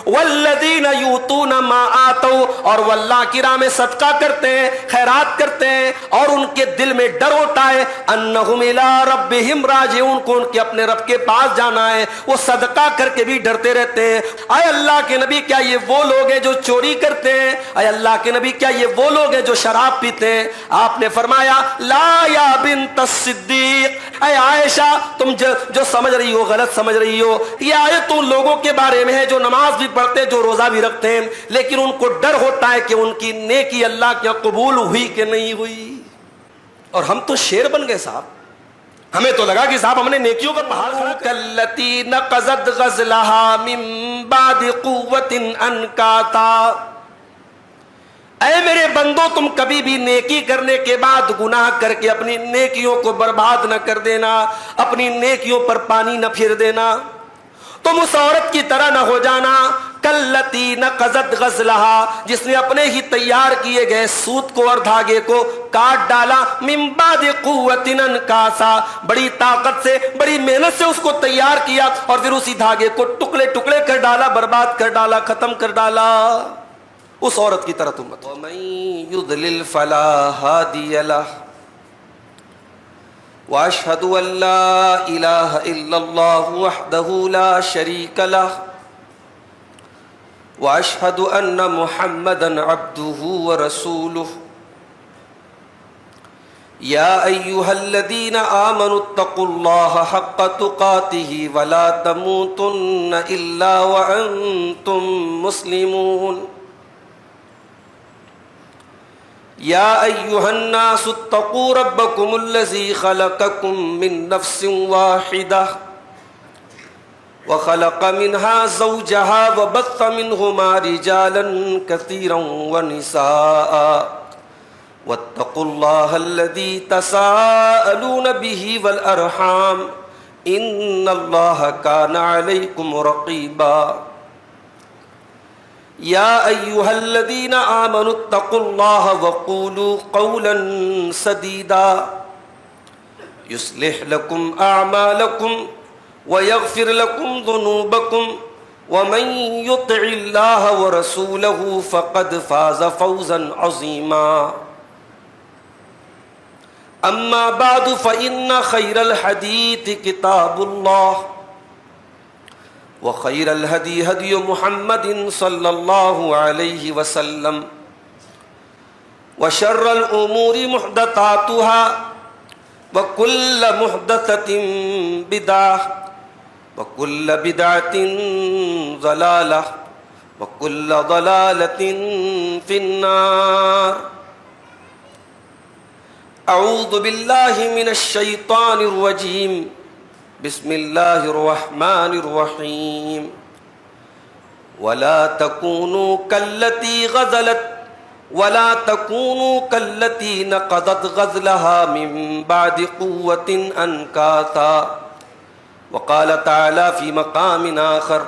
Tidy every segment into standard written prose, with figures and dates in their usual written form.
والذین یؤتون ما آتوا، اور وہ اللہ کی راہ میں صدقہ کرتے ہیں، خیرات کرتے ہیں، اور ان کے دل میں ڈر ہوتا ہے انہم الی ربہم راجعون، کو ان کے اپنے رب کے پاس جانا ہے، وہ صدقہ کر کے بھی ڈرتے رہتے ہیں۔ اے اللہ کے نبی کیا یہ وہ لوگ ہیں جو چوری کرتے ہیں؟ اے اللہ کے نبی کیا یہ وہ لوگ ہیں جو شراب پیتے ہیں؟ آپ نے فرمایا لا یا بنت الصدیق، اے عائشہ تم جو سمجھ رہی ہو غلط سمجھ رہی ہو، یہ آیت ان لوگوں کے بارے میں ہے جو نماز بھی پڑھتے، جو روزہ بھی رکھتے ہیں، لیکن ان کو ڈر ہوتا ہے کہ ان کی نیکی اللہ کیا قبول ہوئی کہ نہیں ہوئی۔ اور ہم تو شیر بن گئے صاحب، ہمیں تو لگا کہ صاحب ہم نے نیکیوں کا پہاڑ کھڑا کلتی نقضت غزلها من بعد قوت انکاتا، اے میرے بندو تم کبھی بھی نیکی کرنے کے بعد گناہ کر کے اپنی نیکیوں کو برباد نہ کر دینا، اپنی نیکیوں پر پانی نہ پھیر دینا، تم اس عورت کی طرح نہ ہو جانا کلتی نقضت غزلها، جس نے اپنے ہی تیار کیے گئے سوت کو اور دھاگے کو کاٹ ڈالا، من بعد قوت انکاسا، بڑی طاقت سے بڑی محنت سے اس کو تیار کیا اور پھر اسی دھاگے کو ٹکڑے ٹکڑے کر ڈالا، برباد کر ڈالا، ختم کر ڈالا۔ اس عورت کی طرح تم مت۔ وَمَن يُضْلِلْ فَلَا هَادِيَ لَهُ وَأَشْهَدُ أَن لَّا إِلَٰهَ إِلَّا اللَّهُ وَحْدَهُ لَا شَرِيكَ لَهُ وَأَشْهَدُ أَنَّ مُحَمَّدًا عَبْدُهُ وَرَسُولُهُ يَا أَيُّهَا الَّذِينَ آمَنُوا اتَّقُوا اللَّهَ حَقَّ تُقَاتِهِ وَلَا تَمُوتُنَّ إِلَّا وَأَنتُم مُّسْلِمُونَ یا ایہا الناس اتقوا ربکم الذی خلقکم من نفس واحدہ وخلق منها زوجها وبث منہما رجالا کثیرا ونساء واتقوا اللہ الذی تساءلون به والارحام ان اللہ کان علیکم رقیبا یا ایہا الذین آمنوا اتقوا اللہ وقولوا قولا سدیدا یصلح لکم اعمالکم ویغفر لکم ذنوبکم ومن یطع اللہ ورسولہ فقد فاز فوزا عظیما اما بعد فإن خیر الحدیث کتاب اللہ وخير الهدي هدي محمد صلى الله عليه وسلم وشر الأمور محدثاتها وكل محدثة بدعة وكل بدعة ضلالة وكل ضلالة في النار أعوذ بالله من الشيطان الرجيم بسم اللہ الرحمن الرحیم ولا تکونوا کاللتی غزلت ولا تکونوا کاللتی نقضت غزلها من بعد قوة انکاثا وقال تعالی فی مقام آخر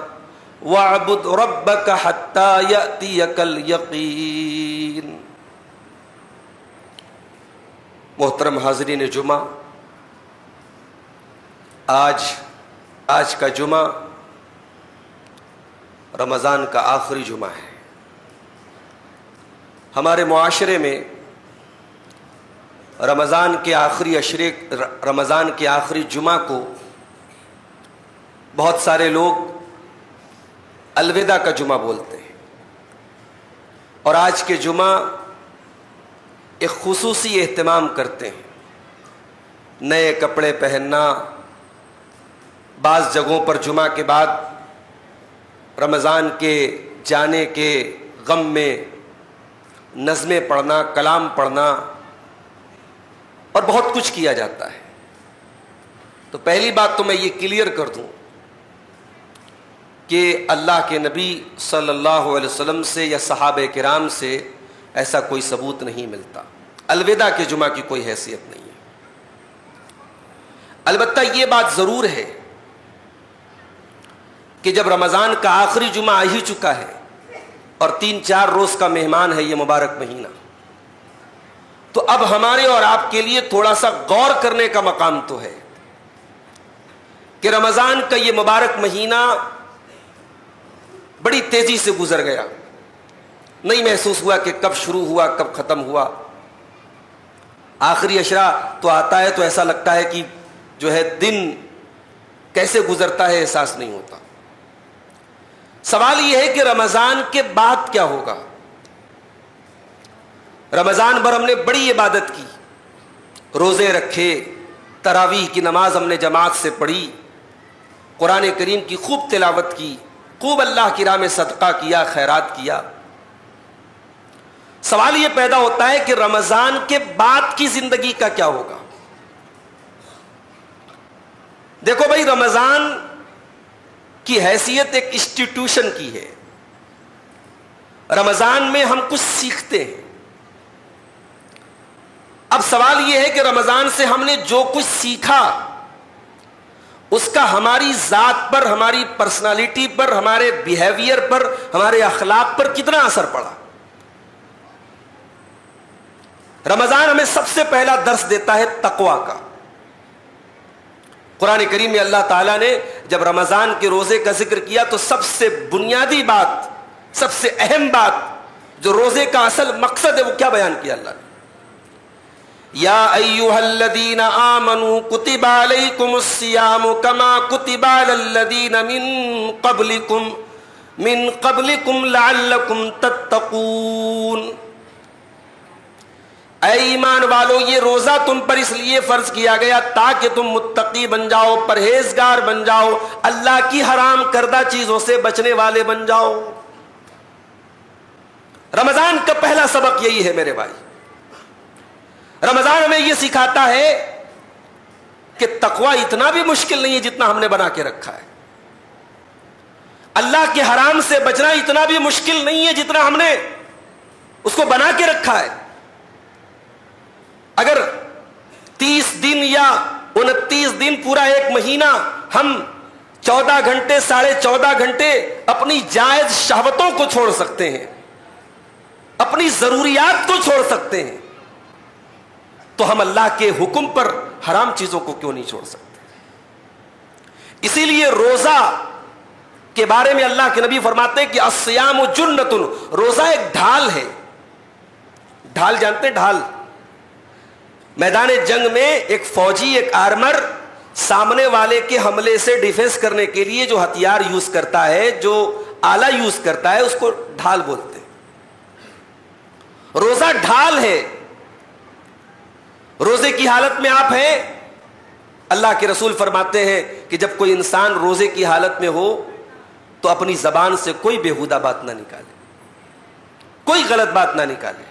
واعبد ربک حتی یأتیک الیقین۔ محترم حاضرین جمعہ، آج کا جمعہ رمضان کا آخری جمعہ ہے۔ ہمارے معاشرے میں رمضان کے آخری جمعہ کو بہت سارے لوگ الوداع کا جمعہ بولتے ہیں، اور آج کے جمعہ ایک خصوصی اہتمام کرتے ہیں، نئے کپڑے پہننا، بعض جگہوں پر جمعہ کے بعد رمضان کے جانے کے غم میں نظمیں پڑھنا، کلام پڑھنا، اور بہت کچھ کیا جاتا ہے۔ تو پہلی بات تو میں یہ کلیئر کر دوں کہ اللہ کے نبی صلی اللہ علیہ وسلم سے یا صحابہ کرام سے ایسا کوئی ثبوت نہیں ملتا، الوداع کے جمعہ کی کوئی حیثیت نہیں ہے۔ البتہ یہ بات ضرور ہے کہ جب رمضان کا آخری جمعہ آ ہی چکا ہے اور 3-4 روز کا مہمان ہے یہ مبارک مہینہ، تو اب ہمارے اور آپ کے لیے تھوڑا سا غور کرنے کا مقام تو ہے کہ رمضان کا یہ مبارک مہینہ بڑی تیزی سے گزر گیا، نہیں محسوس ہوا کہ کب شروع ہوا کب ختم ہوا۔ آخری عشرہ تو آتا ہے تو ایسا لگتا ہے کہ جو ہے دن کیسے گزرتا ہے احساس نہیں ہوتا۔ سوال یہ ہے کہ رمضان کے بعد کیا ہوگا؟ رمضان بھر ہم نے بڑی عبادت کی، روزے رکھے، تراویح کی نماز ہم نے جماعت سے پڑھی، قرآن کریم کی خوب تلاوت کی، خوب اللہ کی راہ میں صدقہ کیا، خیرات کیا۔ سوال یہ پیدا ہوتا ہے کہ رمضان کے بعد کی زندگی کا کیا ہوگا؟ دیکھو بھائی، رمضان کی حیثیت ایک انسٹیٹیوشن کی ہے۔ رمضان میں ہم کچھ سیکھتے ہیں۔ اب سوال یہ ہے کہ رمضان سے ہم نے جو کچھ سیکھا اس کا ہماری ذات پر، ہماری پرسنالٹی پر، ہمارے بیہیویئر پر، ہمارے اخلاق پر کتنا اثر پڑا؟ رمضان ہمیں سب سے پہلا درس دیتا ہے تقویٰ کا۔ قرآن کریم میں اللہ تعالیٰ نے جب رمضان کے روزے کا ذکر کیا تو سب سے بنیادی بات، سب سے اہم بات جو روزے کا اصل مقصد ہے وہ کیا بیان کیا اللہ نے؟ یا ایھا الذین آمنوا کتب علیکم الصیام کما کتب علی الذین من قبلکم لعلکم تتقون۔ اے ایمان والو، یہ روزہ تم پر اس لیے فرض کیا گیا تاکہ تم متقی بن جاؤ، پرہیزگار بن جاؤ، اللہ کی حرام کردہ چیزوں سے بچنے والے بن جاؤ۔ رمضان کا پہلا سبق یہی ہے میرے بھائی۔ رمضان ہمیں یہ سکھاتا ہے کہ تقویٰ اتنا بھی مشکل نہیں ہے جتنا ہم نے بنا کے رکھا ہے۔ اللہ کے حرام سے بچنا اتنا بھی مشکل نہیں ہے جتنا ہم نے اس کو بنا کے رکھا ہے۔ اگر 30 دن یا 29 دن، پورا ایک مہینہ ہم 14 گھنٹے 14.5 گھنٹے اپنی جائز شہوتوں کو چھوڑ سکتے ہیں، اپنی ضروریات کو چھوڑ سکتے ہیں، تو ہم اللہ کے حکم پر حرام چیزوں کو کیوں نہیں چھوڑ سکتے؟ اسی لیے روزہ کے بارے میں اللہ کے نبی فرماتے ہیں کہ الصیام جنۃ، روزہ ایک ڈھال ہے۔ ڈھال جانتے ہیں؟ ڈھال میدان جنگ میں ایک فوجی، ایک آرمر سامنے والے کے حملے سے ڈیفنس کرنے کے لیے جو ہتھیار یوز کرتا ہے، جو آلہ یوز کرتا ہے، اس کو ڈھال بولتے ہیں۔ روزہ ڈھال ہے۔ روزے کی حالت میں آپ ہیں، اللہ کے رسول فرماتے ہیں کہ جب کوئی انسان روزے کی حالت میں ہو تو اپنی زبان سے کوئی بیہودہ بات نہ نکالے، کوئی غلط بات نہ نکالے۔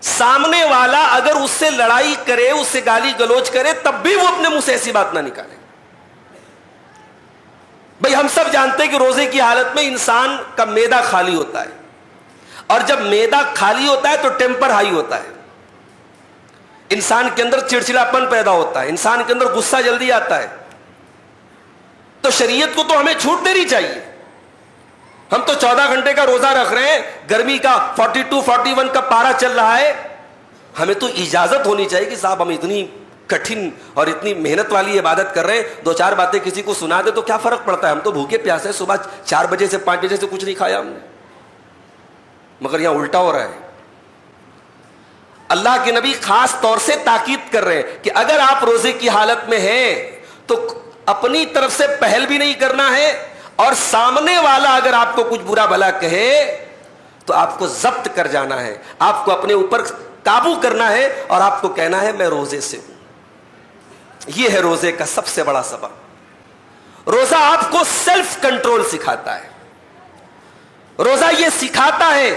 سامنے والا اگر اس سے لڑائی کرے، اس سے گالی گلوچ کرے، تب بھی وہ اپنے منہ سے ایسی بات نہ نکالے۔ بھئی ہم سب جانتے ہیں کہ روزے کی حالت میں انسان کا معدہ خالی ہوتا ہے، اور جب معدہ خالی ہوتا ہے تو ٹیمپر ہائی ہوتا ہے، انسان کے اندر چڑچڑاپن پیدا ہوتا ہے، انسان کے اندر غصہ جلدی آتا ہے۔ تو شریعت کو تو ہمیں چھوٹ دینی چاہیے۔ ہم تو 14 گھنٹے کا روزہ رکھ رہے ہیں، گرمی کا 42 41 کا پارا چل رہا ہے، ہمیں تو اجازت ہونی چاہیے کہ صاحب ہم اتنی کٹھن اور اتنی محنت والی عبادت کر رہے ہیں، 2-4 باتیں کسی کو سنا دے تو کیا فرق پڑتا ہے؟ ہم تو بھوکے پیاسے، صبح 4 بجے سے 5 بجے سے کچھ نہیں کھایا ہم نے، مگر یہاں الٹا ہو رہا ہے۔ اللہ کے نبی خاص طور سے تاکید کر رہے ہیں کہ اگر آپ روزے کی حالت میں ہیں تو اپنی طرف سے پہل بھی نہیں کرنا ہے، اور سامنے والا اگر آپ کو کچھ برا بھلا کہے تو آپ کو ضبط کر جانا ہے، آپ کو اپنے اوپر قابو کرنا ہے اور آپ کو کہنا ہے میں روزے سے ہوں۔ یہ ہے روزے کا سب سے بڑا سبق۔ روزہ آپ کو سیلف کنٹرول سکھاتا ہے۔ روزہ یہ سکھاتا ہے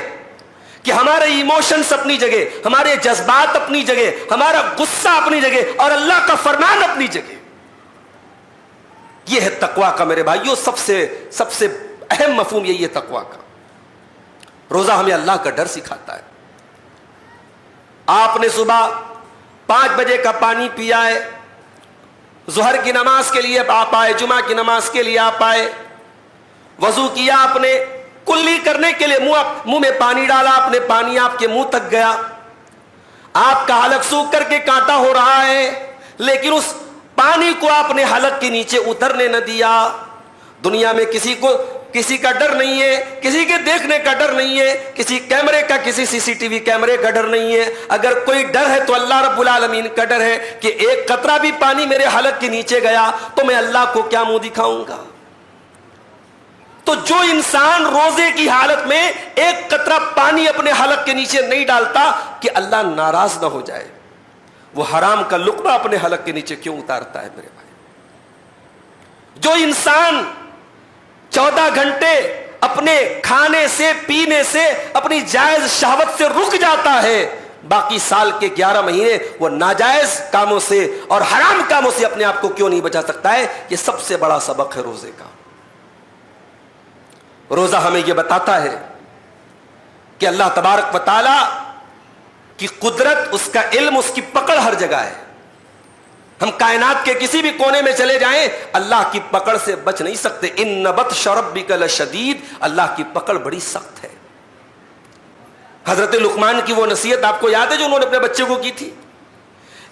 کہ ہمارے ایموشنز اپنی جگہ، ہمارے جذبات اپنی جگہ، ہمارا غصہ اپنی جگہ، اور اللہ کا فرمان اپنی جگہ۔ یہ ہے تقویٰ کا میرے بھائیوں سب سے اہم مفہوم یہی ہے تقویٰ کا۔ روزہ ہمیں اللہ کا ڈر سکھاتا ہے۔ آپ نے صبح 5 بجے کا پانی پیا ہے، ظہر کی نماز کے لیے آپ آئے، جمعہ کی نماز کے لیے آپ آئے، وضو کیا آپ نے، کلی کرنے کے لیے منہ میں پانی ڈالا آپ نے، پانی آپ کے منہ تک گیا، آپ کا حلق سوکھ کر کے کانٹا ہو رہا ہے، لیکن اس پانی کو آپ نے حلق کے نیچے اترنے نہ دیا۔ دنیا میں کسی کو کسی کا ڈر نہیں ہے، کسی کے دیکھنے کا ڈر نہیں ہے، کسی کیمرے کا، کسی سی سی ٹی وی کیمرے کا ڈر نہیں ہے۔ اگر کوئی ڈر ہے تو اللہ رب العالمین کا ڈر ہے کہ ایک قطرہ بھی پانی میرے حلق کے نیچے گیا تو میں اللہ کو کیا منہ دکھاؤں گا۔ تو جو انسان روزے کی حالت میں ایک قطرہ پانی اپنے حلق کے نیچے نہیں ڈالتا کہ اللہ ناراض نہ ہو جائے، وہ حرام کا لقمہ اپنے حلق کے نیچے کیوں اتارتا ہے میرے بھائی؟ جو انسان 14 گھنٹے اپنے کھانے سے پینے سے اپنی جائز شہوت سے رک جاتا ہے، باقی سال کے 11 مہینے وہ ناجائز کاموں سے اور حرام کاموں سے اپنے آپ کو کیوں نہیں بچا سکتا ہے؟ یہ سب سے بڑا سبق ہے روزے کا۔ روزہ ہمیں یہ بتاتا ہے کہ اللہ تبارک و تعالی کی قدرت، اس کا علم، اس کی پکڑ ہر جگہ ہے۔ ہم کائنات کے کسی بھی کونے میں چلے جائیں اللہ کی پکڑ سے بچ نہیں سکتے۔ ان بطش ربک لشدید، اللہ کی پکڑ بڑی سخت ہے۔ حضرت لقمان کی وہ نصیحت آپ کو یاد ہے جو انہوں نے اپنے بچے کو کی تھی؟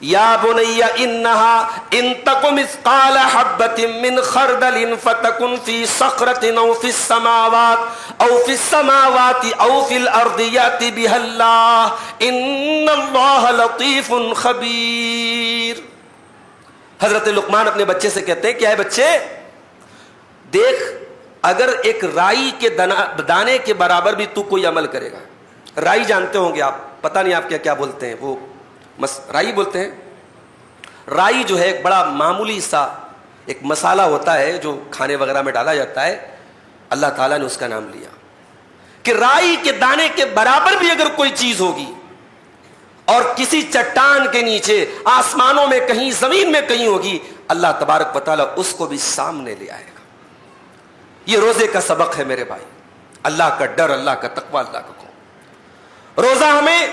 یا بنی انہا ان تک مثقال حبۃ من خردل فتکن فی صخرۃ او فی السماوات او فی السماوات او فی الارض یأت بها اللہ ان اللہ لطیف خبیر۔ حضرت لقمان اپنے بچے سے کہتے ہیں کہ اے بچے دیکھ، اگر ایک رائی کے دانے کے برابر بھی تو کوئی عمل کرے گا، رائی جانتے ہوں گے آپ، پتہ نہیں آپ کیا کیا بولتے ہیں، وہ رائی بولتے ہیں۔ رائی جو ہے ایک بڑا معمولی سا ایک مسالہ ہوتا ہے جو کھانے وغیرہ میں ڈالا جاتا ہے، اللہ تعالیٰ نے اس کا نام لیا کہ رائی کے دانے کے برابر بھی اگر کوئی چیز ہوگی اور کسی چٹان کے نیچے، آسمانوں میں کہیں، زمین میں کہیں ہوگی، اللہ تبارک و تعالیٰ اس کو بھی سامنے لے آئے گا۔ یہ روزے کا سبق ہے میرے بھائی، اللہ کا ڈر، اللہ کا تقویٰ، اللہ کا خوف۔ روزہ ہمیں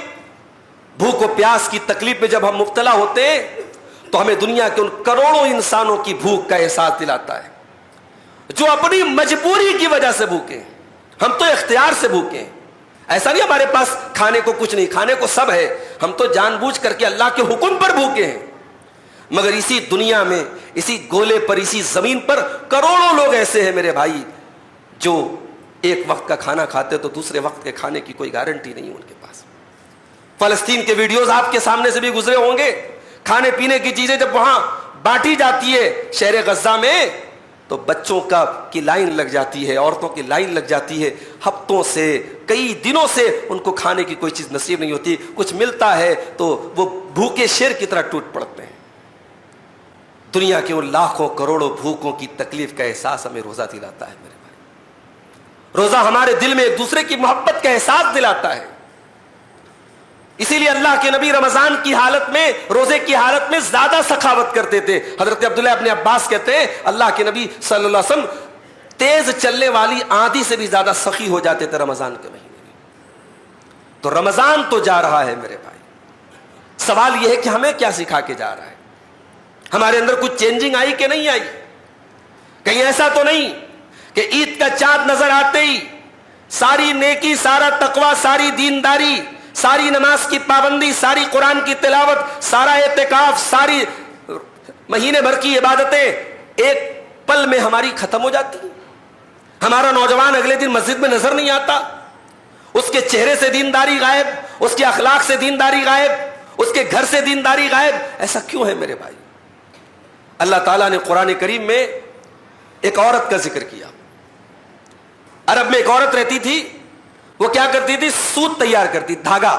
بھوک و پیاس کی تکلیف میں جب ہم مبتلا ہوتے ہیں تو ہمیں دنیا کے ان کروڑوں انسانوں کی بھوک کا احساس دلاتا ہے جو اپنی مجبوری کی وجہ سے بھوکے ہیں۔ ہم تو اختیار سے بھوکے ہیں، ایسا نہیں ہمارے پاس کھانے کو کچھ نہیں، کھانے کو سب ہے، ہم تو جان بوجھ کر کے اللہ کے حکم پر بھوکے ہیں۔ مگر اسی دنیا میں، اسی گولے پر، اسی زمین پر کروڑوں لوگ ایسے ہیں میرے بھائی جو ایک وقت کا کھانا کھاتے تو دوسرے وقت کے کھانے کی کوئی گارنٹی نہیں ان کے پاس۔ فلسطین کے ویڈیوز آپ کے سامنے سے بھی گزرے ہوں گے، کھانے پینے کی چیزیں جب وہاں بانٹی جاتی ہے شہر غزہ میں تو بچوں کی لائن لگ جاتی ہے، عورتوں کی لائن لگ جاتی ہے، ہفتوں سے، کئی دنوں سے ان کو کھانے کی کوئی چیز نصیب نہیں ہوتی، کچھ ملتا ہے تو وہ بھوکے شیر کی طرح ٹوٹ پڑتے ہیں۔ دنیا کے ان لاکھوں کروڑوں بھوکوں کی تکلیف کا احساس ہمیں روزہ دلاتا ہے میرے بھائی۔ روزہ ہمارے دل میں ایک دوسرے کی محبت کا احساس دلاتا ہے۔ اسی لیے اللہ کے نبی رمضان کی حالت میں، روزے کی حالت میں زیادہ سخاوت کرتے تھے۔ حضرت عبداللہ ابن عباس کہتے ہیں اللہ کے نبی صلی اللہ علیہ وسلم تیز چلنے والی آندھی سے بھی زیادہ سخی ہو جاتے تھے رمضان کے مہینے میں۔ تو رمضان تو جا رہا ہے میرے بھائی، سوال یہ ہے کہ ہمیں کیا سکھا کے جا رہا ہے؟ ہمارے اندر کچھ چینجنگ آئی کہ نہیں آئی؟ کہیں ایسا تو نہیں کہ عید کا چاند نظر آتے ہی ساری نیکی، سارا تقوی، ساری دینداری، ساری نماز کی پابندی، ساری قرآن کی تلاوت، سارا اعتکاف، ساری مہینے بھر کی عبادتیں ایک پل میں ہماری ختم ہو جاتی ہیں؟ ہمارا نوجوان اگلے دن مسجد میں نظر نہیں آتا، اس کے چہرے سے دینداری غائب، اس کے اخلاق سے دینداری غائب، اس کے گھر سے دینداری غائب۔ ایسا کیوں ہے میرے بھائی؟ اللہ تعالیٰ نے قرآن کریم میں ایک عورت کا ذکر کیا۔ عرب میں ایک عورت رہتی تھی، وہ کیا کرتی تھی؟ سوت تیار کرتی، دھاگا۔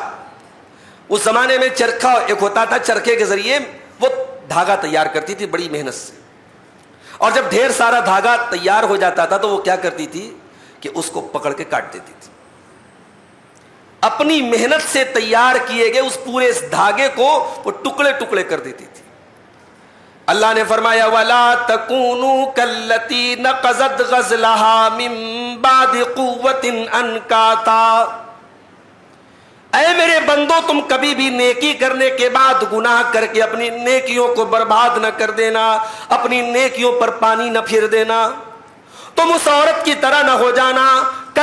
اس زمانے میں چرخہ ایک ہوتا تھا، چرخے کے ذریعے وہ دھاگا تیار کرتی تھی بڑی محنت سے، اور جب ڈھیر سارا دھاگا تیار ہو جاتا تھا تو وہ کیا کرتی تھی کہ اس کو پکڑ کے کاٹ دیتی تھی۔ اپنی محنت سے تیار کیے گئے اس پورے اس دھاگے کو وہ ٹکڑے ٹکڑے کر دیتی تھی۔ اللہ نے فرمایا وَلَا تَكُونُوا كَالَّتِي نَقَضَتْ غَزْلَهَا مِن بَعْدِ قُوَّةٍ أَنْكَاثًا۔ اے میرے بندو، تم کبھی بھی نیکی کرنے کے بعد گناہ کر کے اپنی نیکیوں کو برباد نہ کر دینا، اپنی نیکیوں پر پانی نہ پھر دینا۔ تم اس عورت کی طرح نہ ہو جانا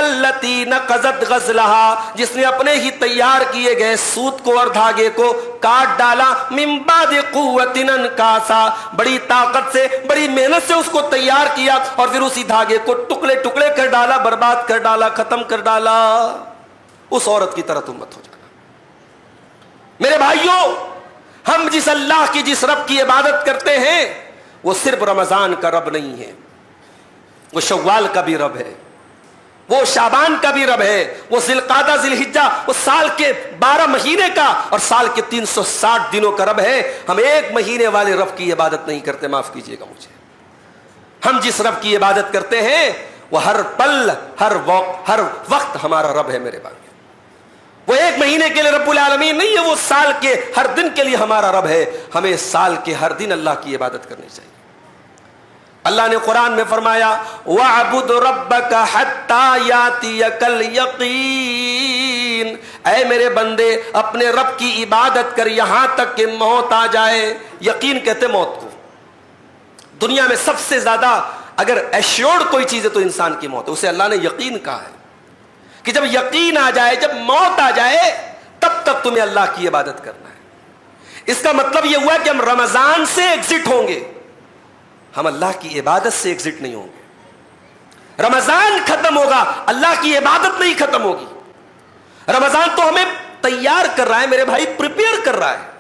التی نقضت غزلہا، جس نے اپنے ہی تیار کیے گئے سوت کو اور دھاگے کو کاٹ ڈالا، من بعد قوت انکاسا، بڑی طاقت سے بڑی محنت سے اس کو تیار کیا اور پھر اسی دھاگے کو ٹکڑے ٹکڑے کر ڈالا، برباد کر ڈالا، ختم کر ڈالا، اس عورت کی طرح تم مت ہو جانا۔ میرے بھائیوں، ہم جس اللہ کی جس رب کی عبادت کرتے ہیں وہ صرف رمضان کا رب نہیں ہے، وہ شوال کا بھی رب ہے، وہ شعبان کا بھی رب ہے، وہ ذی القعدہ ذی الحجہ، وہ سال کے 12 مہینے کا اور سال کے 360 دنوں کا رب ہے۔ ہم ایک مہینے والے رب کی عبادت نہیں کرتے، معاف کیجئے گا مجھے۔ ہم جس رب کی عبادت کرتے ہیں وہ ہر پل ہر وقت ہمارا رب ہے میرے بھائی۔ وہ ایک مہینے کے لیے رب العالمین نہیں ہے، وہ سال کے ہر دن کے لیے ہمارا رب ہے۔ ہمیں سال کے ہر دن اللہ کی عبادت کرنی چاہیے۔ اللہ نے قرآن میں فرمایا وَاعْبُدْ رَبَّكَ حَتَّى يَأْتِيَكَ الْيَقِينُ، اے میرے بندے اپنے رب کی عبادت کر یہاں تک کہ موت آ جائے۔ یقین کہتے موت کو، دنیا میں سب سے زیادہ اگر ایشورڈ کوئی چیز ہے تو انسان کی موت ہے، اسے اللہ نے یقین کہا ہے کہ جب یقین آ جائے، جب موت آ جائے تب تک تمہیں اللہ کی عبادت کرنا ہے۔ اس کا مطلب یہ ہوا کہ ہم رمضان سے ایگزٹ ہوں گے، ہم اللہ کی عبادت سے ایگزٹ نہیں ہوں گے۔ رمضان ختم ہوگا، اللہ کی عبادت نہیں ختم ہوگی۔ رمضان تو ہمیں تیار کر رہا ہے میرے بھائی، پریپیئر کر رہا ہے۔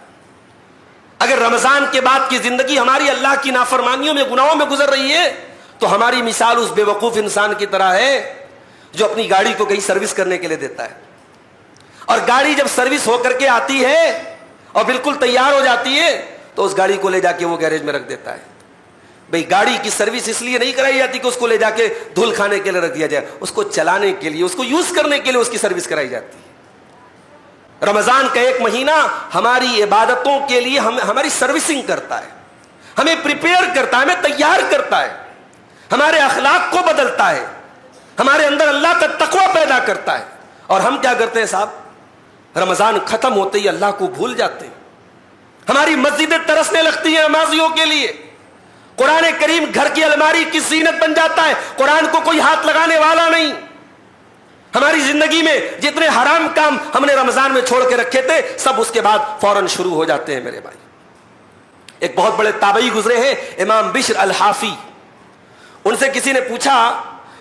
اگر رمضان کے بعد کی زندگی ہماری اللہ کی نافرمانیوں میں گناہوں میں گزر رہی ہے تو ہماری مثال اس بے وقوف انسان کی طرح ہے جو اپنی گاڑی کو کہیں سروس کرنے کے لیے دیتا ہے، اور گاڑی جب سروس ہو کر کے آتی ہے اور بالکل تیار ہو جاتی ہے تو اس گاڑی کو لے جا کے وہ گیریج میں رکھ دیتا ہے۔ بھئی گاڑی کی سروس اس لیے نہیں کرائی جاتی کہ اس کو لے جا کے دھول کھانے کے لیے رکھ دیا جائے، اس کو چلانے کے لیے، اس کو یوز کرنے کے لیے اس کی سروس کرائی جاتی ہے۔ رمضان کا ایک مہینہ ہماری عبادتوں کے لیے ہماری سروسنگ کرتا ہے، ہمیں پریپیئر کرتا ہے، ہمیں تیار کرتا ہے، ہمارے اخلاق کو بدلتا ہے، ہمارے اندر اللہ کا تقوی پیدا کرتا ہے۔ اور ہم کیا کرتے ہیں صاحب، رمضان ختم ہوتے ہی اللہ کو بھول جاتے ہیں۔ ہماری مسجدیں ترسنے لگتی ہیں نمازیوں کے لیے، قرآن کریم گھر کی الماری کی زینت بن جاتا ہے، قرآن کو کوئی ہاتھ لگانے والا نہیں۔ ہماری زندگی میں جتنے حرام کام ہم نے رمضان میں چھوڑ کے رکھے تھے سب اس کے بعد فوراً شروع ہو جاتے ہیں میرے بھائی۔ ایک بہت بڑے تابعی گزرے ہیں امام بشر الحافی، ان سے کسی نے پوچھا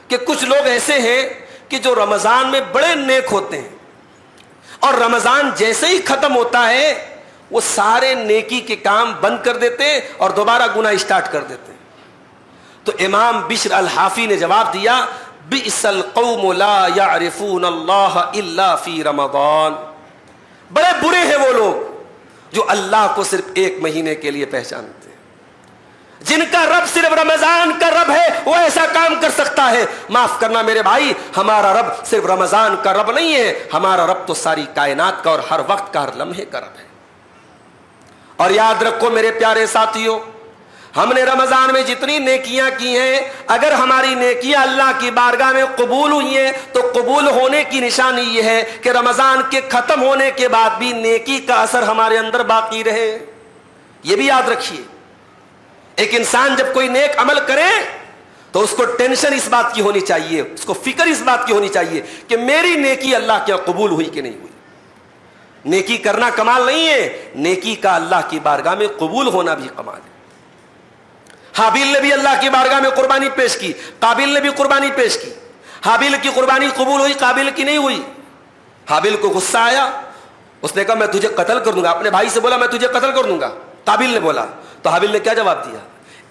کہ کچھ لوگ ایسے ہیں کہ جو رمضان میں بڑے نیک ہوتے ہیں اور رمضان جیسے ہی ختم ہوتا ہے وہ سارے نیکی کے کام بند کر دیتے ہیں اور دوبارہ گناہ اسٹارٹ کر دیتے ہیں۔ تو امام بشر الحافی نے جواب دیا بئس القوم لا يعرفون اللہ الا فی رمضان، بڑے برے ہیں وہ لوگ جو اللہ کو صرف ایک مہینے کے لیے پہچانتے ہیں۔ جن کا رب صرف رمضان کا رب ہے وہ ایسا کام کر سکتا ہے۔ معاف کرنا میرے بھائی، ہمارا رب صرف رمضان کا رب نہیں ہے، ہمارا رب تو ساری کائنات کا اور ہر وقت کا ہر لمحے کا رب ہے۔ اور یاد رکھو میرے پیارے ساتھیوں، ہم نے رمضان میں جتنی نیکیاں کی ہیں، اگر ہماری نیکیاں اللہ کی بارگاہ میں قبول ہوئی ہیں تو قبول ہونے کی نشانی یہ ہے کہ رمضان کے ختم ہونے کے بعد بھی نیکی کا اثر ہمارے اندر باقی رہے۔ یہ بھی یاد رکھیے، ایک انسان جب کوئی نیک عمل کرے تو اس کو ٹینشن اس بات کی ہونی چاہیے، اس کو فکر اس بات کی ہونی چاہیے کہ میری نیکی اللہ کے قبول ہوئی کہ نہیں ہوئی۔ نیکی کرنا کمال نہیں ہے، نیکی کا اللہ کی بارگاہ میں قبول ہونا بھی کمال ہے۔ حابیل نے بھی اللہ کی بارگاہ میں قربانی پیش کی، قابیل نے بھی قربانی پیش کی، حابیل کی قربانی قبول ہوئی، قابیل کی نہیں ہوئی۔ حابیل کو غصہ آیا، اس نے کہا میں تجھے قتل کر دوں گا، اپنے بھائی سے بولا میں تجھے قتل کر دوں گا۔ قابیل نے بولا تو حابیل نے کیا جواب دیا؟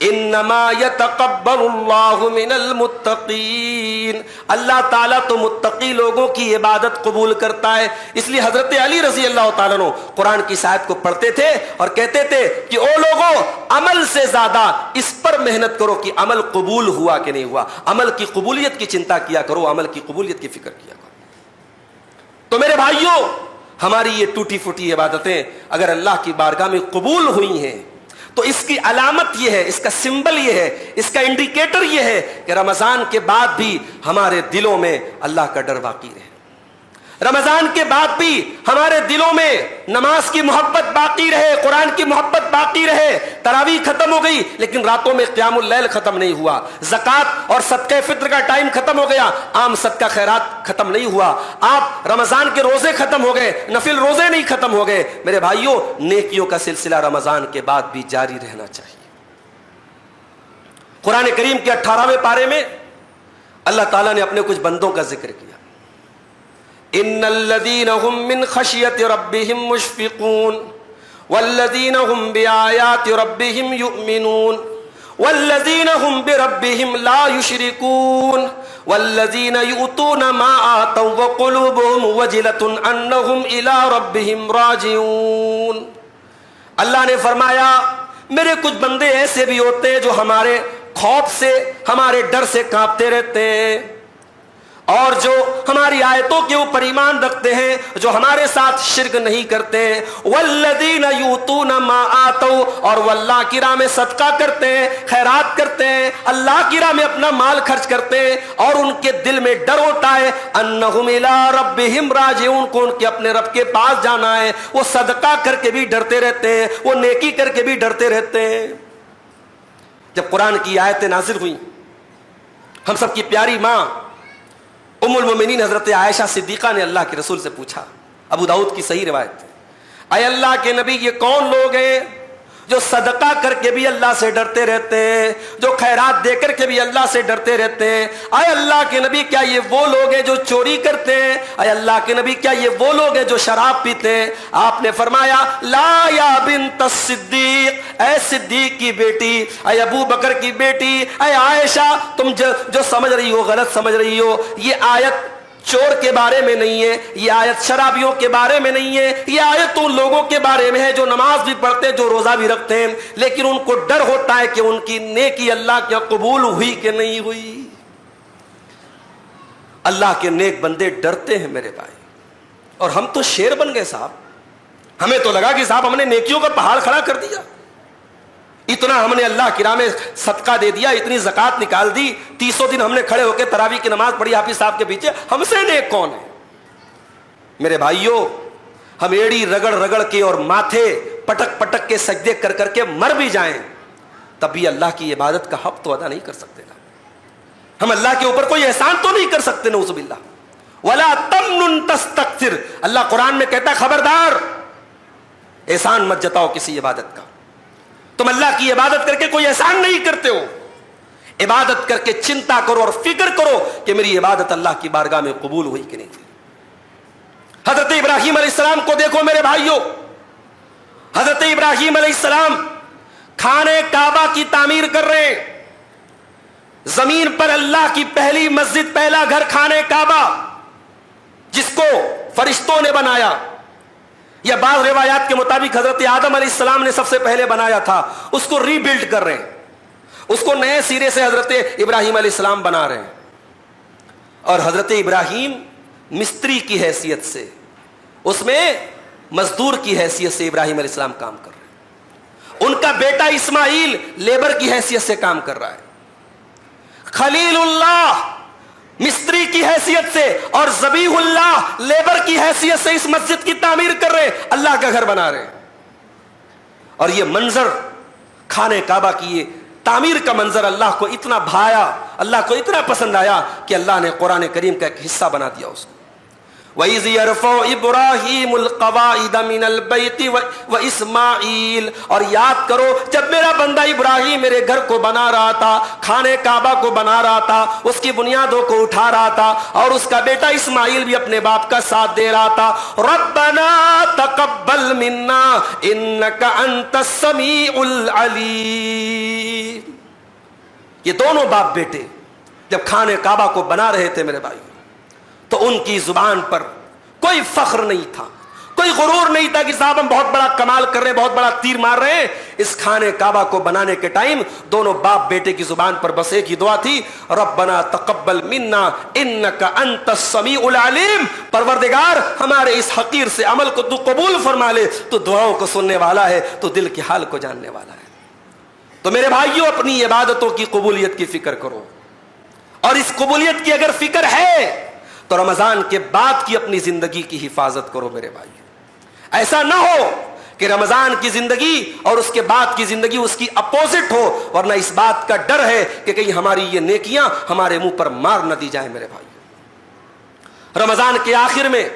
انما یتقبل اللہ من المتقین، اللہ تعالیٰ تو متقی لوگوں کی عبادت قبول کرتا ہے۔ اس لیے حضرت علی رضی اللہ تعالیٰ عنہ قرآن کی آیت کو پڑھتے تھے اور کہتے تھے کہ او لوگوں، عمل سے زیادہ اس پر محنت کرو کہ عمل قبول ہوا کہ نہیں ہوا، عمل کی قبولیت کی چنتا کیا کرو، عمل کی قبولیت کی فکر کیا کرو۔ تو میرے بھائیوں، ہماری یہ ٹوٹی پھوٹی عبادتیں اگر اللہ کی بارگاہ میں قبول ہوئی ہیں تو اس کی علامت یہ ہے، اس کا سمبل یہ ہے، اس کا انڈیکیٹر یہ ہے کہ رمضان کے بعد بھی ہمارے دلوں میں اللہ کا ڈر باقی رہے۔ رمضان کے بعد بھی ہمارے دلوں میں نماز کی محبت باقی رہے، قرآن کی محبت باقی رہے۔ تراویح ختم ہو گئی لیکن راتوں میں قیام اللیل ختم نہیں ہوا، زکوٰۃ اور صدقہ فطر کا ٹائم ختم ہو گیا، عام صدقہ خیرات ختم نہیں ہوا، آپ رمضان کے روزے ختم ہو گئے، نفل روزے نہیں ختم ہو گئے۔ میرے بھائیوں، نیکیوں کا سلسلہ رمضان کے بعد بھی جاری رہنا چاہیے۔ قرآن کریم کے 18ویں پارے میں اللہ تعالیٰ نے اپنے کچھ بندوں کا ذکر کیا، ان الذین هم من خشیت ربهم مشفقون والذین هم بآیات ربهم یؤمنون والذین هم بربهم لا یشرکون والذین یؤتون ما آتوا وقلوبهم وجلة انہم الی ربهم راجعون۔ اللہ نے فرمایا میرے کچھ بندے ایسے بھی ہوتے ہیں جو ہمارے خوف سے، ہمارے ڈر سے کانپتے رہتے ہیں، اور جو ہماری آیتوں کے اوپر ایمان رکھتے ہیں، جو ہمارے ساتھ شرک نہیں کرتے ہیں۔ والذین یؤتون ما آتوا، اور وہ اللہ کی راہ میں صدقہ کرتے ہیں، خیرات کرتے ہیں، اللہ کی راہ میں اپنا مال خرچ کرتے ہیں، اور ان کے دل میں ڈر ہوتا ہے انہم الی ربہم راجعون، کو ان کے اپنے رب کے پاس جانا ہے۔ وہ صدقہ کر کے بھی ڈرتے رہتے ہیں، وہ نیکی کر کے بھی ڈرتے رہتے ہیں۔ جب قرآن کی آیتیں نازل ہوئیں، ہم سب کی پیاری ماں ام المومنین حضرت عائشہ صدیقہ نے اللہ کے رسول سے پوچھا، ابو داؤد کی صحیح روایت ہے، اے اللہ کے نبی یہ کون لوگ ہیں جو صدقہ کر کے بھی اللہ سے ڈرتے رہتے ہیں، جو خیرات دے کر کے بھی اللہ سے ڈرتے رہتے ہیں؟ اے اللہ کے نبی کیا یہ وہ لوگ ہیں جو چوری کرتے ہیں؟ اے اللہ کے نبی کیا یہ وہ لوگ ہیں جو شراب پیتے ہیں؟ آپ نے فرمایا لا یا بنت الصدیق، اے صدیق کی بیٹی، اے ابو بکر کی بیٹی، اے عائشہ، تم جو سمجھ رہی ہو غلط سمجھ رہی ہو۔ یہ آیت چور کے بارے میں نہیں ہے، یہ آیت شرابیوں کے بارے میں نہیں ہے، یہ آیت ان لوگوں کے بارے میں ہے جو نماز بھی پڑھتے ہیں، جو روزہ بھی رکھتے ہیں، لیکن ان کو ڈر ہوتا ہے کہ ان کی نیکی اللہ کے قبول ہوئی کہ نہیں ہوئی۔ اللہ کے نیک بندے ڈرتے ہیں میرے بھائی، اور ہم تو شیر بن گئے صاحب۔ ہمیں تو لگا کہ صاحب ہم نے نیکیوں کا پہاڑ کھڑا کر دیا، اتنا ہم نے اللہ کی راہ میں صدقہ دے دیا، اتنی زکوٰۃ نکال دی، 30 دن ہم نے کھڑے ہو کے تراویح کی نماز پڑھی حافظ صاحب کے پیچھے، ہم سے نیک کون ہے؟ میرے بھائیوں، ہم ایڑی رگڑ رگڑ کے اور ماتھے پٹک پٹک کے سجدے کر کر کے مر بھی جائیں تب بھی اللہ کی عبادت کا حق تو ادا نہیں کر سکتے نا۔ ہم اللہ کے اوپر کوئی احسان تو نہیں کر سکتے، نعوذ باللہ۔ وَلَا تَمْنُن تَسْتَكْثِرْ، اللہ قرآن میں کہتا ہے خبردار احسان مت جتاؤ کسی عبادت کا۔ تم اللہ کی عبادت کر کے کوئی احسان نہیں کرتے ہو، عبادت کر کے چنتا کرو اور فکر کرو کہ میری عبادت اللہ کی بارگاہ میں قبول ہوئی کہ نہیں ہوئی۔ حضرت ابراہیم علیہ السلام کو دیکھو میرے بھائیوں، حضرت ابراہیم علیہ السلام خانہ کعبہ کی تعمیر کر رہے ہیں، زمین پر اللہ کی پہلی مسجد، پہلا گھر خانہ کعبہ، جس کو فرشتوں نے بنایا، یا بعض روایات کے مطابق حضرت آدم علیہ السلام نے سب سے پہلے بنایا تھا، اس کو ری بلڈ کر رہے ہیں، اس کو نئے سرے سے حضرت ابراہیم علیہ السلام بنا رہے ہیں۔ اور حضرت ابراہیم مستری کی حیثیت سے، اس میں مزدور کی حیثیت سے ابراہیم علیہ السلام کام کر رہے ہیں، ان کا بیٹا اسماعیل لیبر کی حیثیت سے کام کر رہا ہے، خلیل اللہ مستری کی حیثیت سے اور ذبیح اللہ لیبر کی حیثیت سے اس مسجد کی تعمیر کر رہے، اللہ کا گھر بنا رہے۔ اور یہ منظر خانہ کعبہ کی یہ تعمیر کا منظر اللہ کو اتنا بھایا، اللہ کو اتنا پسند آیا کہ اللہ نے قرآن کریم کا ایک حصہ بنا دیا اس کو۔ وَإِذْ يَرْفَعُ إِبْرَاهِيمُ الْقَوَاعِدَ مِنَ الْبَيْتِ وَإِسْمَاعِيلُ، اور یاد کرو جب میرا بندہ ابراہیم میرے گھر کو بنا رہا تھا، خانہ کعبہ کو بنا رہا تھا، اس کی بنیادوں کو اٹھا رہا تھا، اور اس کا بیٹا اسماعیل بھی اپنے باپ کا ساتھ دے رہا تھا۔ رَبَّنَا تَقَبَّلْ مِنَّا إِنَّكَ أَنْتَ السَّمِيعُ الْعَلِيمُ۔ یہ دونوں باپ بیٹے جب خانہ کعبہ کو بنا رہے تھے میرے بھائی، تو ان کی زبان پر کوئی فخر نہیں تھا، کوئی غرور نہیں تھا کہ صاحب ہم بہت بڑا کمال کر رہے ہیں، بہت بڑا تیر مار رہے ہیں۔ اس خانہ کعبہ کو بنانے کے ٹائم دونوں باپ بیٹے کی زبان پر بس ایک ہی دعا تھی، ربنا تقبل منا انک انت السمیع العلیم، پروردگار ہمارے اس حقیر سے عمل کو تو قبول فرما لے، تو دعاؤں کو سننے والا ہے، تو دل کے حال کو جاننے والا ہے۔ تو میرے بھائیوں، اپنی عبادتوں کی قبولیت کی فکر کرو، اور اس قبولیت کی اگر فکر ہے تو رمضان کے بعد کی اپنی زندگی کی حفاظت کرو میرے بھائی. ایسا نہ ہو کہ رمضان کی زندگی اور اس کے بعد کی زندگی اس کی اپوزٹ ہو, ورنہ اس بات کا ڈر ہے کہ کہیں ہماری یہ نیکیاں ہمارے منہ پر مار نہ دی جائیں میرے بھائی. رمضان کے آخر میں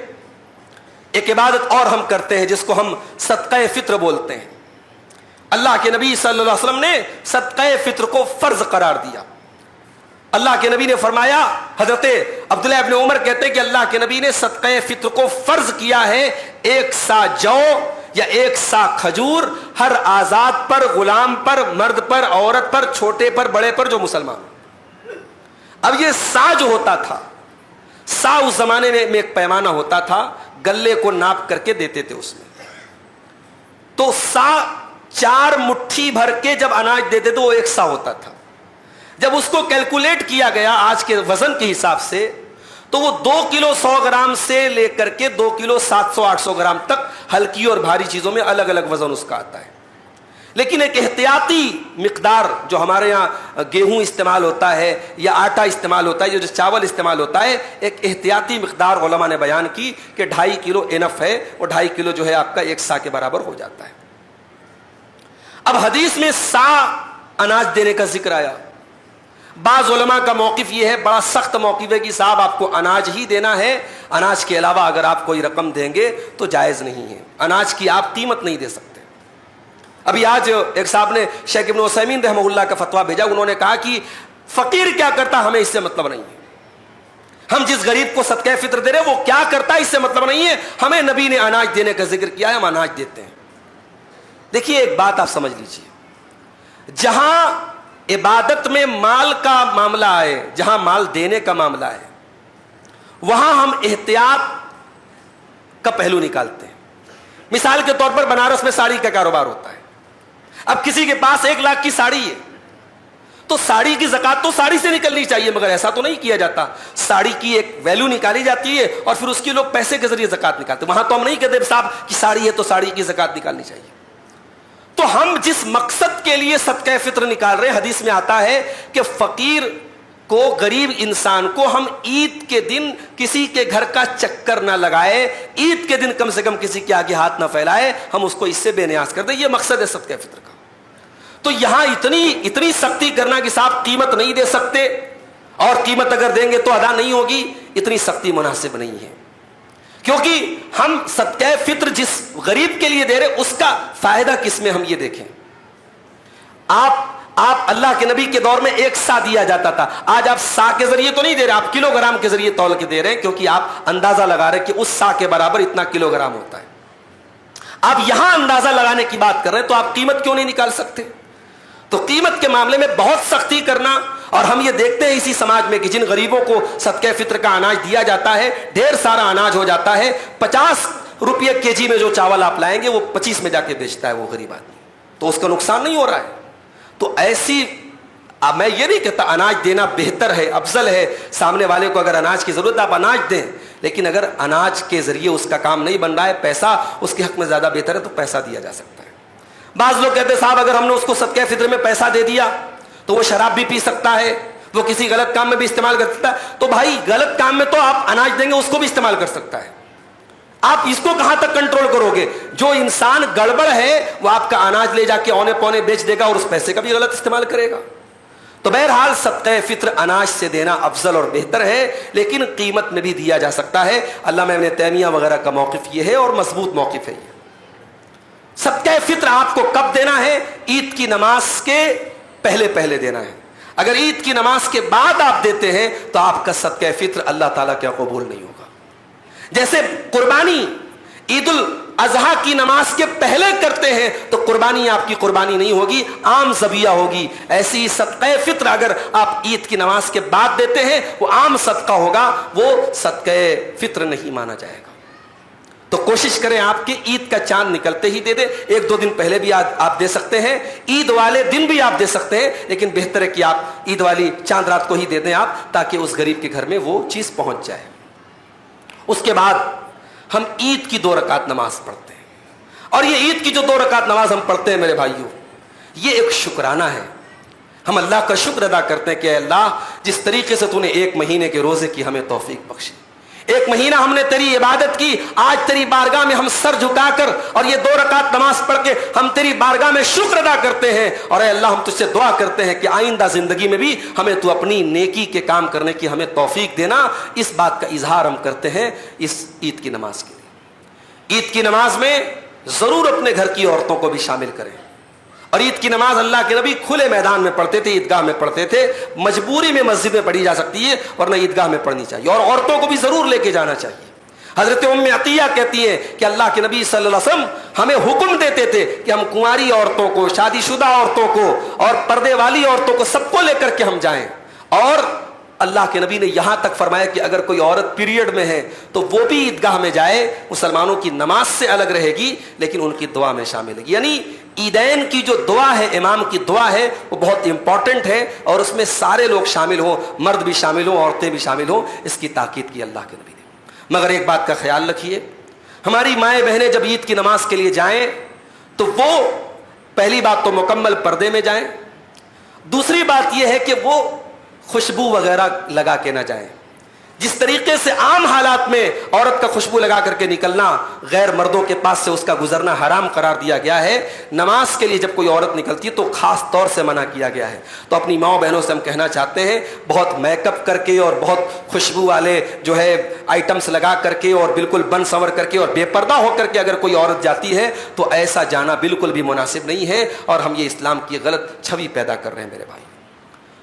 ایک عبادت اور ہم کرتے ہیں جس کو ہم صدقہ فطر بولتے ہیں. اللہ کے نبی صلی اللہ علیہ وسلم نے صدقہ فطر کو فرض قرار دیا. اللہ کے نبی نے فرمایا, حضرت عبداللہ ابن عمر کہتے ہیں کہ اللہ کے نبی نے صدقہ فطر کو فرض کیا ہے 1 سا جو یا 1 سا کھجور ہر آزاد پر, غلام پر, مرد پر, عورت پر, چھوٹے پر, بڑے پر جو مسلمان. اب یہ سا جو ہوتا تھا, سا اس زمانے میں ایک پیمانہ ہوتا تھا, گلے کو ناپ کر کے دیتے تھے اس میں. تو سا 4 مٹھی بھر کے جب اناج دیتے تو وہ 1 سا ہوتا تھا. جب اس کو کیلکولیٹ کیا گیا آج کے وزن کے حساب سے تو وہ 2 کلو 100 گرام سے لے کر کے 2 کلو 700-800 گرام تک ہلکی اور بھاری چیزوں میں الگ الگ وزن اس کا آتا ہے. لیکن ایک احتیاطی مقدار جو ہمارے یہاں گیہوں استعمال ہوتا ہے یا آٹا استعمال ہوتا ہے, جو چاول استعمال ہوتا ہے, ایک احتیاطی مقدار علماء نے بیان کی کہ 2.5 کلو انف ہے, اور 2.5 کلو جو ہے آپ کا 1 سا کے برابر ہو جاتا ہے. اب حدیث میں سا اناج دینے کا ذکر آیا. بعض علماء کا موقف یہ ہے, بڑا سخت موقف ہے, کہ صاحب آپ کو اناج ہی دینا ہے, اناج کے علاوہ اگر آپ کوئی رقم دیں گے تو جائز نہیں ہے, اناج کی آپ قیمت نہیں دے سکتے. ابھی آج ایک صاحب نے شیخ ابن عثیمین رحمہ اللہ کا فتویٰ بھیجا, انہوں نے کہا کہ فقیر کیا کرتا ہمیں اس سے مطلب نہیں ہے, ہم جس غریب کو صدقہ فطر دے رہے وہ کیا کرتا ہے اس سے مطلب نہیں ہے, ہمیں نبی نے اناج دینے کا ذکر کیا ہے, ہم اناج دیتے ہیں. دیکھیے ایک بات آپ سمجھ لیجیے, جہاں عبادت میں مال کا معاملہ آئے, جہاں مال دینے کا معاملہ ہے, وہاں ہم احتیاط کا پہلو نکالتے ہیں. مثال کے طور پر بنارس میں ساڑی کا کاروبار ہوتا ہے. اب کسی کے پاس 1 لاکھ کی ساڑی ہے تو ساڑی کی زکات تو ساڑی سے نکلنی چاہیے, مگر ایسا تو نہیں کیا جاتا. ساڑی کی ایک ویلیو نکالی جاتی ہے اور پھر اس کی لوگ پیسے کے ذریعے زکات نکالتے. وہاں تو ہم نہیں کہتے صاحب کہ ساڑی ہے تو ساڑی کی زکات نکالنی چاہیے. تو ہم جس مقصد کے لیے صدقہ فطر نکال رہے ہیں, حدیث میں آتا ہے کہ فقیر کو, غریب انسان کو ہم عید کے دن کسی کے گھر کا چکر نہ لگائے, عید کے دن کم سے کم کسی کے آگے ہاتھ نہ پھیلائے, ہم اس کو اس سے بے نیاز کر دیں. یہ مقصد ہے صدقہ فطر کا. تو یہاں اتنی سختی کرنا کہ صاحب قیمت نہیں دے سکتے, اور قیمت اگر دیں گے تو ادا نہیں ہوگی, اتنی سختی مناسب نہیں ہے. کیونکہ ہم صدقہ فطر جس غریب کے لیے دے رہے اس کا فائدہ کس میں, ہم یہ دیکھیں. آپ اللہ کے نبی کے دور میں 1 سا دیا جاتا تھا, آج آپ سا کے ذریعے تو نہیں دے رہے, آپ کلو گرام کے ذریعے تول کے دے رہے ہیں, کیونکہ آپ اندازہ لگا رہے کہ اس سا کے برابر اتنا کلو گرام ہوتا ہے. آپ یہاں اندازہ لگانے کی بات کر رہے ہیں تو آپ قیمت کیوں نہیں نکال سکتے؟ تو قیمت کے معاملے میں بہت سختی کرنا, اور ہم یہ دیکھتے ہیں اسی سماج میں کہ جن غریبوں کو صدقہ فطر کا اناج دیا جاتا ہے, ڈھیر سارا اناج ہو جاتا ہے, 50 روپے kg میں جو چاول آپ لائیں گے وہ 25 میں جا کے بیچتا ہے وہ غریب آدمی, تو اس کا نقصان نہیں ہو رہا ہے. تو ایسی, میں یہ نہیں کہتا اناج دینا بہتر ہے, افضل ہے, سامنے والے کو اگر اناج کی ضرورت ہے آپ اناج دیں, لیکن اگر اناج کے ذریعے اس کا کام نہیں بن رہا ہے, پیسہ اس کے حق میں زیادہ بہتر ہے تو پیسہ دیا جا سکتا ہے. بعض لوگ کہتے ہیں صاحب اگر ہم نے اس کو صدقہ فطر میں پیسہ دے دیا تو وہ شراب بھی پی سکتا ہے, وہ کسی غلط کام میں بھی استعمال کر سکتا ہے. تو بھائی غلط کام میں تو آپ اناج دیں گے اس کو بھی استعمال کر سکتا ہے, آپ اس کو کہاں تک کنٹرول کرو گے؟ جو انسان گڑبڑ ہے وہ آپ کا اناج لے جا کے اونے پونے بیچ دے گا اور اس پیسے کا بھی غلط استعمال کرے گا. تو بہرحال صدقہ فطر اناج سے دینا افضل اور بہتر ہے, لیکن قیمت میں بھی دیا جا سکتا ہے. علامہ ابن تیمیہ وغیرہ کا موقف یہ ہے اور مضبوط موقف ہے یہ. صدقہ فطر آپ کو کب دینا ہے؟ عید کی نماز کے پہلے دینا ہے. اگر عید کی نماز کے بعد آپ دیتے ہیں تو آپ کا صدقہ فطر اللہ تعالیٰ کیا قبول نہیں ہوگا. جیسے قربانی عید الاضحیٰ کی نماز کے پہلے کرتے ہیں تو قربانی آپ کی قربانی نہیں ہوگی, عام ذبیحہ ہوگی. ایسی ہی صدقہ فطر اگر آپ عید کی نماز کے بعد دیتے ہیں وہ عام صدقہ ہوگا, وہ صدقہ فطر نہیں مانا جائے گا. تو کوشش کریں آپ کے عید کا چاند نکلتے ہی دے دیں, 1-2 دن پہلے بھی آپ دے سکتے ہیں, عید والے دن بھی آپ دے سکتے ہیں, لیکن بہتر ہے کہ آپ عید والی چاند رات کو ہی دے دیں آپ, تاکہ اس غریب کے گھر میں وہ چیز پہنچ جائے. اس کے بعد ہم عید کی 2 رکعت نماز پڑھتے ہیں, اور یہ عید کی جو 2 رکعت نماز ہم پڑھتے ہیں میرے بھائیوں, یہ ایک شکرانہ ہے. ہم اللہ کا شکر ادا کرتے ہیں کہ اے اللہ جس طریقے سے تو نے 1 مہینے کے روزے کی ہمیں توفیق بخشی, ایک مہینہ ہم نے تیری عبادت کی، آج تیری بارگاہ میں ہم سر جھکا کر اور یہ 2 رکعت نماز پڑھ کے ہم تیری بارگاہ میں شکر ادا کرتے ہیں، اور اے اللہ ہم تجھ سے دعا کرتے ہیں کہ آئندہ زندگی میں بھی ہمیں تو اپنی نیکی کے کام کرنے کی ہمیں توفیق دینا۔ اس بات کا اظہار ہم کرتے ہیں اس عید کی نماز کے لیے۔ عید کی نماز میں ضرور اپنے گھر کی عورتوں کو بھی شامل کریں، اور عید کی نماز اللہ کے نبی کھلے میدان میں پڑھتے تھے، عیدگاہ میں پڑھتے تھے، مجبوری میں مسجد میں پڑھی جا سکتی ہے ورنہ عیدگاہ میں پڑھنی چاہیے، اور عورتوں کو بھی ضرور لے کے جانا چاہیے۔ حضرت ام عطیہ کہتی ہیں کہ اللہ کے نبی صلی اللہ علیہ وسلم ہمیں حکم دیتے تھے کہ ہم کنواری عورتوں کو، شادی شدہ عورتوں کو اور پردے والی عورتوں کو سب کو لے کر کے ہم جائیں، اور اللہ کے نبی نے یہاں تک فرمایا کہ اگر کوئی عورت پیریڈ میں ہے تو وہ بھی عیدگاہ میں جائے، مسلمانوں کی نماز سے الگ رہے گی لیکن ان کی دعا میں شامل ہے۔ یعنی عیدین کی جو دعا ہے، امام کی دعا ہے، وہ بہت امپورٹنٹ ہے، اور اس میں سارے لوگ شامل ہوں، مرد بھی شامل ہوں، عورتیں بھی شامل ہوں، اس کی تاکید کی اللہ کے نبی نے۔ مگر ایک بات کا خیال رکھیے، ہماری مائیں بہنیں جب عید کی نماز کے لیے جائیں تو وہ پہلی بات تو مکمل پردے میں جائیں، دوسری بات یہ ہے کہ وہ خوشبو وغیرہ لگا کے نہ جائیں۔ جس طریقے سے عام حالات میں عورت کا خوشبو لگا کر کے نکلنا، غیر مردوں کے پاس سے اس کا گزرنا حرام قرار دیا گیا ہے، نماز کے لیے جب کوئی عورت نکلتی ہے تو خاص طور سے منع کیا گیا ہے۔ تو اپنی ماؤں بہنوں سے ہم کہنا چاہتے ہیں، بہت میک اپ کر کے اور بہت خوشبو والے جو ہے آئٹمس لگا کر کے اور بالکل بن سنور کر کے اور بے پردہ ہو کر کے اگر کوئی عورت جاتی ہے تو ایسا جانا بالکل بھی مناسب نہیں ہے، اور ہم یہ اسلام کی غلط چھوی پیدا کر رہے ہیں میرے بھائی۔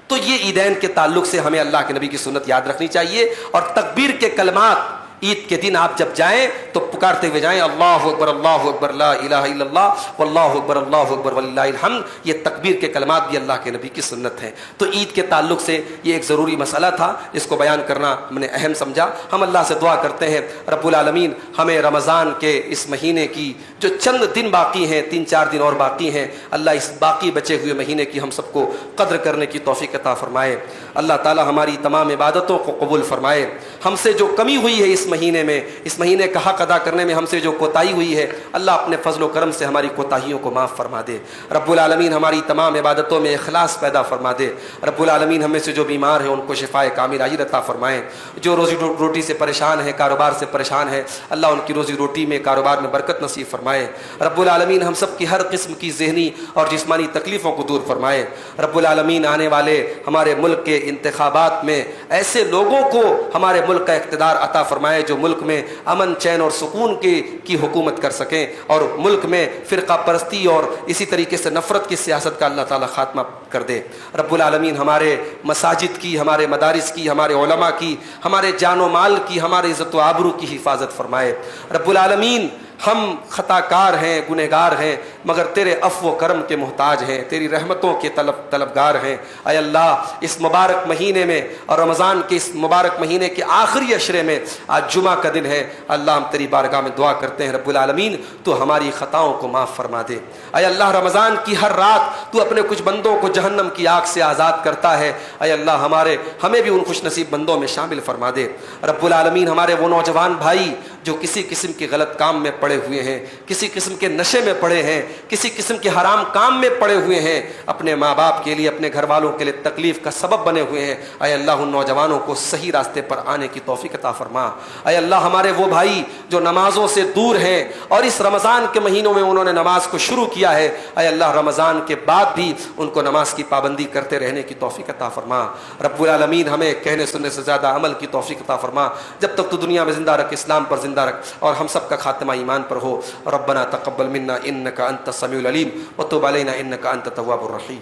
تو یہ عیدین کے تعلق سے ہمیں اللہ کے نبی کی سنت یاد رکھنی چاہیے، اور تکبیر کے کلمات عید کے دن آپ جب جائیں تو پکارتے ہوئے جائیں، اللہ اکبر لا الہ الا اللہ واللہ اکبر وللہ الحمد۔ یہ تکبیر کے کلمات بھی اللہ کے نبی کی سنت ہیں۔ تو عید کے تعلق سے یہ ایک ضروری مسئلہ تھا، اس کو بیان کرنا ہم نے اہم سمجھا۔ ہم اللہ سے دعا کرتے ہیں رب العالمین ہمیں رمضان کے اس مہینے کی جو چند دن باقی ہیں، 3-4 دن اور باقی ہیں، اللہ اس باقی بچے ہوئے مہینے کی ہم سب کو قدر کرنے کی توفیق عطا فرمائے۔ اللہ تعالی ہماری تمام عبادتوں کو قبول فرمائے۔ ہم سے جو کمی ہوئی ہے اس مہینے میں، اس مہینے کا حق ادا کرنے میں ہم سے جو کوتاہی ہوئی ہے، اللہ اپنے فضل و کرم سے ہماری کوتاہیوں کو معاف فرما دے۔ رب العالمین ہماری تمام عبادتوں میں اخلاص پیدا فرما دے۔ رب العالمین ہمیں سے جو بیمار ہیں ان کو شفائے کامل عاجل عطا فرمائے۔ جو روزی روٹی سے پریشان ہیں، کاروبار سے پریشان ہیں، اللہ ان کی روزی روٹی میں، کاروبار میں برکت نصیب فرمائے۔ رب العالمین ہم سب کی ہر قسم کی ذہنی اور جسمانی تکلیفوں کو دور فرمائے۔ رب العالمین آنے والے ہمارے ملک کے انتخابات میں ایسے لوگوں کو ہمارے ملک کا اقتدار عطا فرمائے جو ملک میں امن، چین اور سکون کی حکومت کر سکیں، اور ملک میں فرقہ پرستی اور اسی طریقے سے نفرت کی سیاست کا اللہ تعالیٰ خاتمہ کر دے۔ رب العالمین ہمارے مساجد کی، ہمارے مدارس کی، ہمارے علماء کی، ہمارے جان و مال کی، ہمارے عزت و آبرو کی حفاظت فرمائے۔ رب العالمین ہم خطا کار ہیں، گنہگار ہیں، مگر تیرے عفو و کرم کے محتاج ہیں، تیری رحمتوں کے طلبگار ہیں۔ اے اللہ اس مبارک مہینے میں اور رمضان کے اس مبارک مہینے کے آخری عشرے میں آج جمعہ کا دن ہے، اللہ ہم تیری بارگاہ میں دعا کرتے ہیں رب العالمین تو ہماری خطاؤں کو معاف فرما دے۔ اے اللہ رمضان کی ہر رات تو اپنے کچھ بندوں کو جہنم کی آگ سے آزاد کرتا ہے، اے اللہ ہمیں بھی ان خوش نصیب بندوں میں شامل فرما دے۔ رب العالمین ہمارے وہ نوجوان بھائی جو کسی قسم کے غلط کام میں پڑے ہوئے ہیں، کسی قسم کے نشے میں پڑے ہیں، کسی قسم کے حرام کام میں پڑے ہوئے ہیں، اپنے ماں باپ کے لیے، اپنے گھر والوں کے لیے تکلیف کا سبب بنے ہوئے ہیں، اے اللہ ان نوجوانوں کو صحیح راستے پر آنے کی توفیق عطا فرما۔ اے اللہ ہمارے وہ بھائی جو نمازوں سے دور ہیں اور اس رمضان کے مہینوں میں انہوں نے نماز کو شروع کیا ہے، اے اللہ رمضان کے بعد بھی ان کو نماز کی پابندی کرتے رہنے کی توفیق عطا فرما۔ رب العالمین ہمیں کہنے سننے سے زیادہ عمل کی توفیق عطا فرما۔ جب تک تو دنیا میں زندہ رکھ، اسلام پر زندہ رکھ، اور ہم سب کا خاتمہ ایمان پر ہو۔ ربنا تقبل منا انک انت السمیع العلیم وتب علینا انک انت التواب الرحیم۔